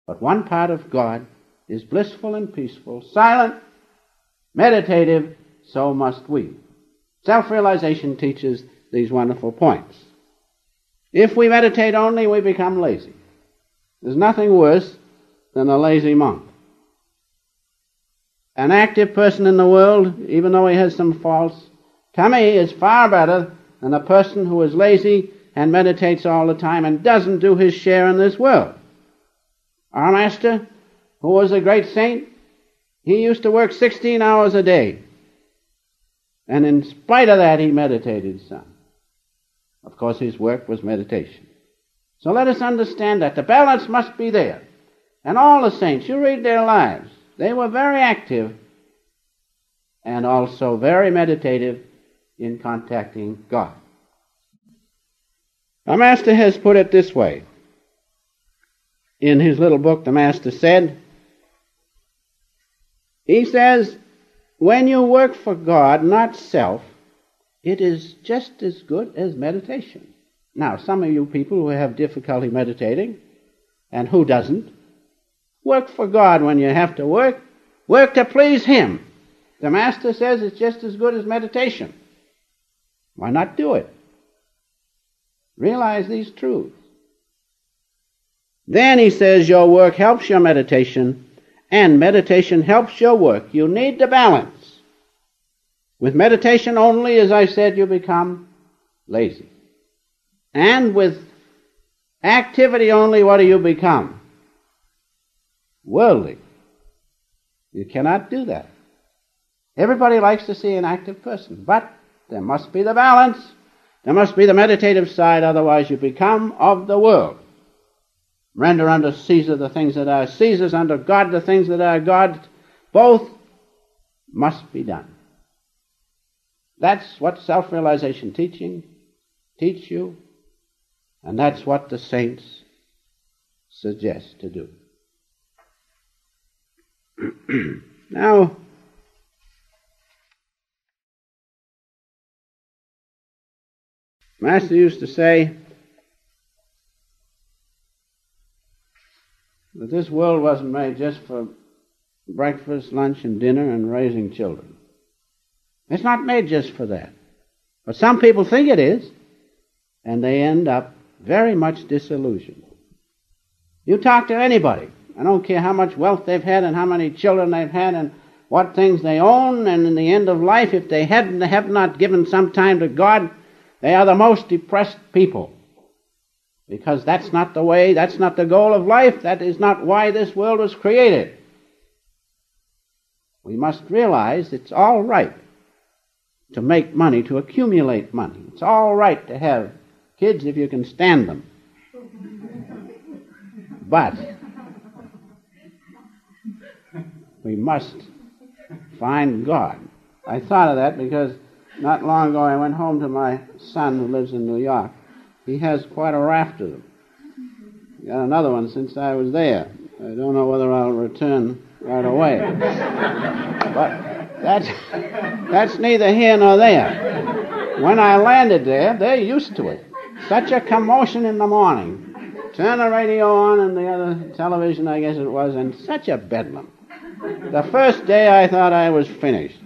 But one part of God is blissful and peaceful, silent, meditative, so must we. Self-realization teaches these wonderful points. If we meditate only, we become lazy. There's nothing worse than a lazy monk. An active person in the world, even though he has some faults, to me is far better than a person who is lazy and meditates all the time and doesn't do his share in this world. Our master, who was a great saint, he used to work 16 hours a day. And in spite of that, he meditated some. Of course, his work was meditation. So let us understand that the balance must be there. And all the saints, you read their lives, they were very active and also very meditative in contacting God. Our master has put it this way. In his little book, the master said, he says, when you work for God, not self, it is just as good as meditation. Now, some of you people who have difficulty meditating, and who doesn't, work for God when you have to work. Work to please Him. The master says it's just as good as meditation. Why not do it? Realize these truths. Then he says your work helps your meditation, and meditation helps your work. You need the balance. With meditation only, as I said, you become lazy. And with activity only, what do you become? Worldly. You cannot do that. Everybody likes to see an active person, but there must be the balance. There must be the meditative side, otherwise you become of the world. Render unto Caesar the things that are Caesar's, unto God the things that are God's. Both must be done. That's what self-realization teach you, and that's what the saints suggest to do. Now, Master used to say that this world wasn't made just for breakfast, lunch, and dinner and raising children. It's not made just for that. But some people think it is, and they end up very much disillusioned. You talk to anybody, I don't care how much wealth they've had and how many children they've had and what things they own, and in the end of life, if they have not given some time to God, they are the most depressed people. Because that's not the way, that's not the goal of life, that is not why this world was created. We must realize it's all right to make money, to accumulate money. It's all right to have kids if you can stand them. But we must find God. I thought of that because not long ago I went home to my son who lives in New York. He has quite a raft of them. Got another one since I was there. I don't know whether I'll return right away. But that's neither here nor there. When I landed there, they're used to it. Such a commotion in the morning. Turn the radio on and the other television, I guess it was, and such a bedlam. The first day I thought I was finished.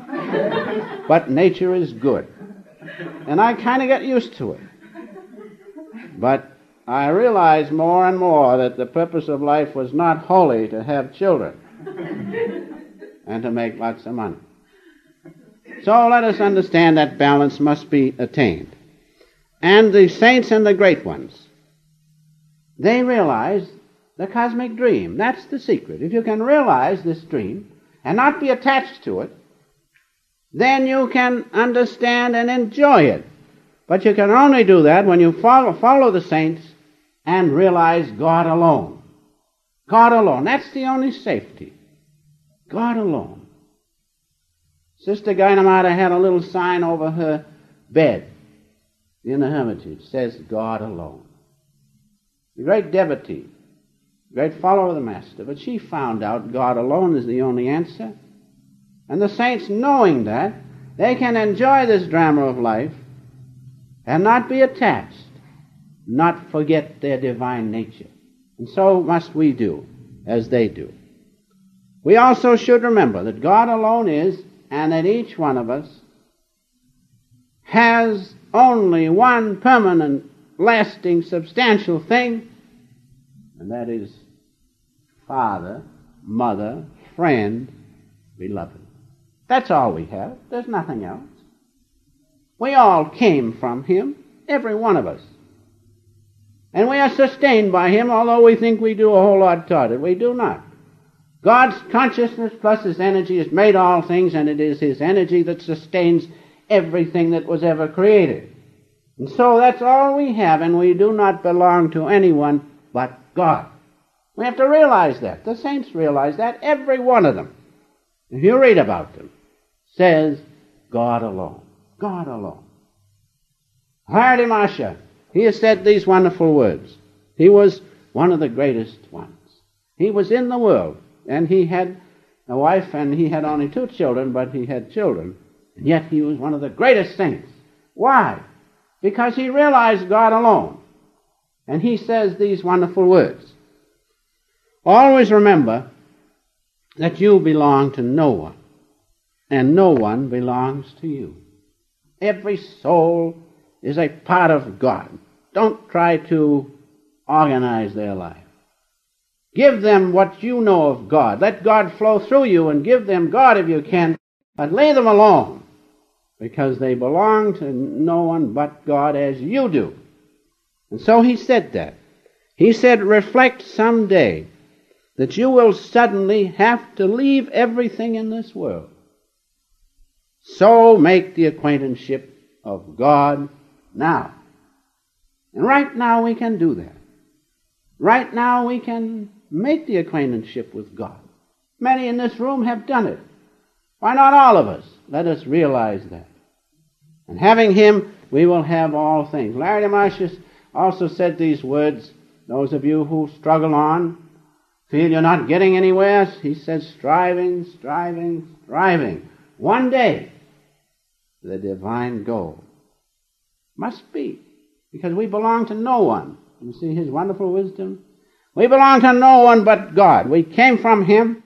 But nature is good. And I kind of got used to it. But I realized more and more that the purpose of life was not wholly to have children and to make lots of money. So let us understand that balance must be attained. And the saints and the great ones, they realize the cosmic dream. That's the secret. If you can realize this dream and not be attached to it, then you can understand and enjoy it. But you can only do that when you follow the saints and realize God alone. God alone. That's the only safety. God alone. Sister Gynamata had a little sign over her bed in the hermitage. It says, God alone. A great devotee, great follower of the Master, but she found out God alone is the only answer. And the saints, knowing that, they can enjoy this drama of life and not be attached, not forget their divine nature. And so must we do. as they do. We also should remember that God alone is, and that each one of us has only one permanent, lasting, substantial thing, and that is Father, Mother, Friend, Beloved. That's all we have. There's nothing else. We all came from Him, every one of us. And we are sustained by Him, although we think we do a whole lot toward it. We do not. God's consciousness plus His energy has made all things, and it is His energy that sustains everything that was ever created. And so that's all we have, and we do not belong to anyone but God. We have to realize that. The saints realize that, every one of them. If you read about them, says God alone. God alone. Hardy Masha, he has said these wonderful words. He was one of the greatest ones. He was in the world, and he had a wife, and he had only 2 children, but he had children. And yet he was one of the greatest saints. Why? Because he realized God alone. And he says these wonderful words. Always remember that you belong to no one, and no one belongs to you. Every soul is a part of God. Don't try to organize their life. Give them what you know of God. Let God flow through you and give them God if you can, but leave them alone, because they belong to no one but God, as you do. And so he said that. He said, reflect someday that you will suddenly have to leave everything in this world. So make the acquaintanceship of God now. And right now we can do that. Right now we can make the acquaintanceship with God. Many in this room have done it. Why not all of us? Let us realize that. And having Him, we will have all things. Larry Damascus also said these words. Those of you who struggle on, feel you're not getting anywhere, he says, striving, striving, striving. One day, the divine goal must be, because we belong to no one. You see his wonderful wisdom? We belong to no one but God. We came from Him,